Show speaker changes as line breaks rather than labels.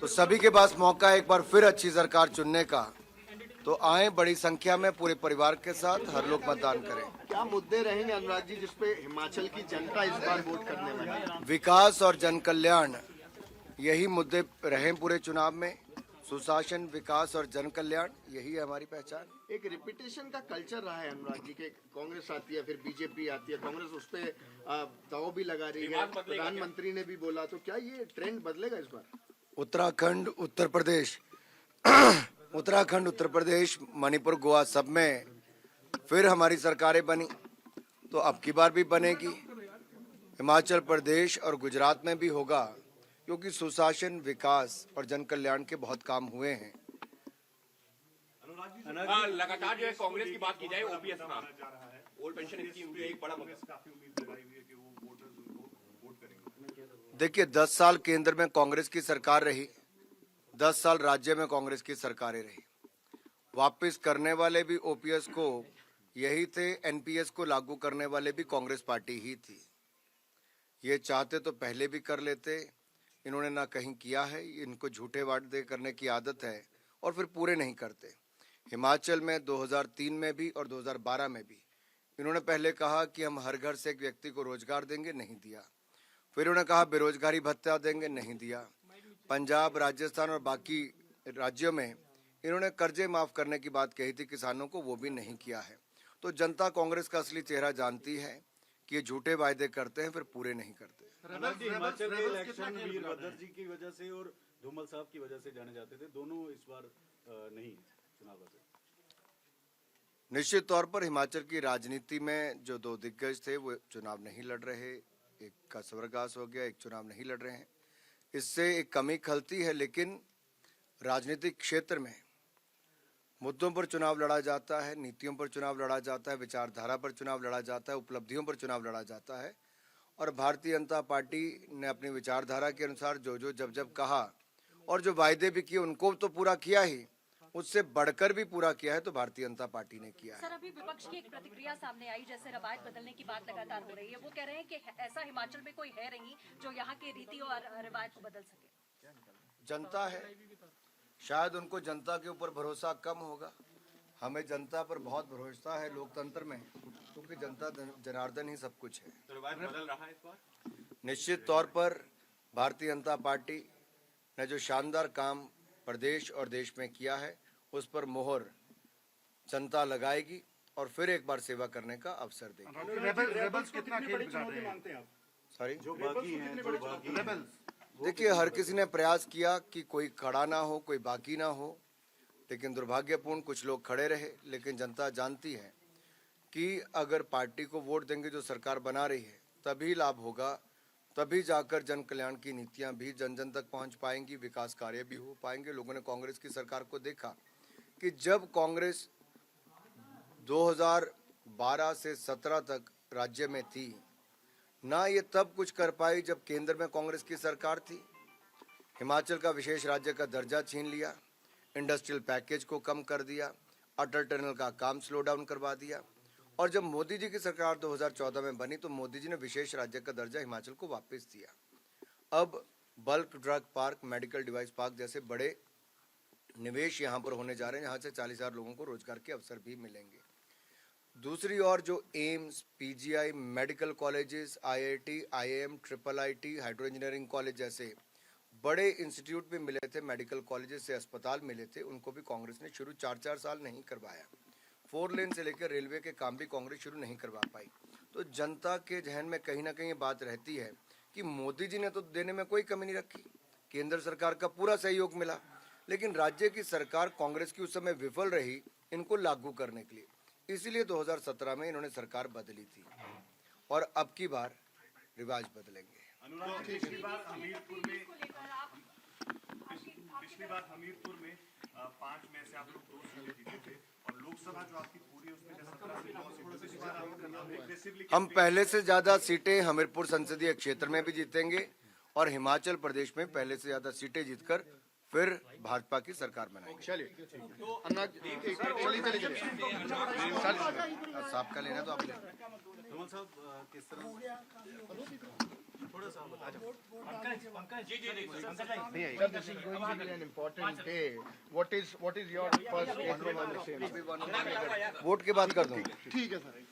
तो सभी के पास मौका है एक बार फिर अच्छी सरकार चुनने का। तो आए बड़ी संख्या में पूरे परिवार के साथ, हर लोग मतदान करें।
क्या मुद्दे रहेंगे अनुराग जी जिसपे हिमाचल की जनता इस बार वोट करने में है?
विकास और जन कल्याण, यही मुद्दे रहे पूरे चुनाव में। सुशासन, विकास और जन कल्याण, यही है हमारी पहचान।
एक रिपीटेशन का कल्चर रहा है अनुराग जी के, कांग्रेस आती है फिर बीजेपी आती है, कांग्रेस उस पे दाव भी लगा रही है, प्रधानमंत्री ने भी बोला, तो क्या ये ट्रेंड बदलेगा इस बार?
उत्तराखंड, उत्तर प्रदेश उत्तराखंड, उत्तर प्रदेश, मणिपुर, गोवा, सब में फिर हमारी सरकारें बनी, तो अब की बार भी बनेगी। हिमाचल प्रदेश और गुजरात में भी होगा, क्योंकि सुशासन, विकास और जन कल्याण के बहुत काम हुए हैं।
लगातार जो है कांग्रेस की बात की जाए, ओपीएस का ओल्ड पेंशन स्कीम एक बड़ा मुद्दा।
देखिए, 10 साल केंद्र में कांग्रेस की सरकार रही, 10 साल राज्य में कांग्रेस की सरकारें रही। वापस करने वाले भी ओपीएस को यही थे, एनपीएस को लागू करने वाले भी कांग्रेस पार्टी ही थी। ये चाहते तो पहले भी कर लेते, इन्होंने ना कहीं किया है। इनको झूठे वादे करने की आदत है और फिर पूरे नहीं करते। हिमाचल में 2003 में भी और 2012 में भी इन्होंने पहले कहा कि हम हर घर से एक व्यक्ति को रोजगार देंगे, नहीं दिया। फिर उन्होंने कहा बेरोजगारी भत्ता देंगे, नहीं दिया। पंजाब, राजस्थान और बाकी राज्यों में इन्होंने कर्जे माफ करने की बात कही थी किसानों को, वो भी नहीं किया है। तो जनता कांग्रेस का असली चेहरा जानती है कि ये झूठे वायदे करते हैं फिर पूरे नहीं करते।
हिमाचल के इलेक्शन वीरभद्र जी की वजह से और धूमल साहब की वजह से जाने जाते थे, दोनों इस बार नहीं चुनाव लड़े।
निश्चित तौर पर हिमाचल की राजनीति में जो दो दिग्गज थे वो चुनाव नहीं लड़ रहे, एक का स्वर्गवास हो गया, एक चुनाव नहीं लड़ रहे हैं। इससे एक कमी खलती है, लेकिन राजनीतिक क्षेत्र में मुद्दों पर चुनाव लड़ा जाता है, नीतियों पर चुनाव लड़ा जाता है, विचारधारा पर चुनाव लड़ा जाता है, उपलब्धियों पर चुनाव लड़ा जाता है। और भारतीय जनता पार्टी ने अपनी विचारधारा के अनुसार जो जो जब जब कहा और जो वायदे भी किए उनको तो पूरा किया ही, उससे बढ़कर भी पूरा किया है तो भारतीय जनता पार्टी ने किया है।
सर, अभी विपक्ष की एक प्रतिक्रिया सामने आई, जैसे रवायत बदलने की बात लगातार हो रही है। वो कह रहे हैं कि ऐसा हिमाचल में कोई है नहीं जो यहाँ के रीति और रिवायत को बदल सके।
जनता है, शायद उनको जनता के ऊपर भरोसा कम होगा। हमें जनता पर बहुत भरोसा है लोकतंत्र में, क्योंकि जनता जनार्दन ही सब कुछ है।
तो रिवायत बदल रहा है इस बार?
निश्चित तौर पर भारतीय जनता पार्टी ने जो शानदार काम प्रदेश और देश में किया है, उस पर मोहर जनता लगाएगी और फिर एक बार सेवा करने का अवसर देगी।
रेबल्स कितना खेल बिगाड़ रहे हैं?
सॉरी,
जो बाकी हैं, जो बाकी
रेबल्स
देखिए, हर किसी ने प्रयास किया कि कोई खड़ा ना हो, कोई बाकी ना हो, लेकिन दुर्भाग्यपूर्ण कुछ लोग खड़े रहे। लेकिन जनता जानती है कि अगर पार्टी को वोट देंगे जो सरकार बना रही है, तभी लाभ होगा, तभी जाकर जन कल्याण की नीतियां भी जन जन तक पहुंच पाएंगी, विकास कार्य भी हो पाएंगे। लोगों ने कांग्रेस की सरकार को देखा कि जब कांग्रेस 2012 से 17 तक राज्य में थी ना, ये तब कुछ कर पाई जब केंद्र में कांग्रेस की सरकार थी। हिमाचल का विशेष राज्य का दर्जा छीन लिया, इंडस्ट्रियल पैकेज को कम कर दिया, अटल टनल का काम स्लो डाउन करवा दिया। और जब मोदी जी की सरकार 2014 में बनी तो मोदी जी ने विशेष राज्य का दर्जा हिमाचल को वापस दिया। अब bulk drug park, medical device park जैसे बड़े निवेश यहाँ पर होने जा रहे हैं, यहाँ से 40,000 लोगों को रोजगार के अवसर भी मिलेंगे। दूसरी ओर जो AIIMS, PGI, medical colleges, IIT, IIM, triple IT, hydro engineering college जैसे बड़े इंस्टीट्यूट भी मिले थे, मेडिकल कॉलेजेस से अस्पताल मिले थे, उनको भी कांग्रेस ने शुरू 4-4 साल नहीं करवाया। 4 लेन से लेकर रेलवे के काम भी कांग्रेस शुरू नहीं करवा पाई। तो जनता के जहन में कहीं ना कहीं ये बात रहती है कि मोदी जी ने तो देने में कोई कमी नहीं रखी, केंद्र सरकार का पूरा सहयोग मिला, लेकिन राज्य की सरकार कांग्रेस की उस समय विफल रही इनको लागू करने के लिए। इसीलिए 2017 में इन्होंने सरकार बदली थी और अब की बार रिवाज बदलेंगे।
पिछली बार हमीरपुर में 5 में से आप लोग 2 सीटें जीते थे और लोकसभा जो आपकी पूरी उसमें 17 से 9 सीटें, इस बार आप एग्रेसिवली
हम पहले से ज्यादा सीटें हमीरपुर संसदीय क्षेत्र में भी जीतेंगे और हिमाचल प्रदेश में पहले से ज्यादा सीटें जीतकर फिर भाजपा की सरकार बनाएंगे।
चलिए
साहब का लेना तो आप ले।
धूमल साहब किस तरह
This is going to be an important day. What is your first take on the same?
Vote के बाद कर दूंगा।
ठीक है सर।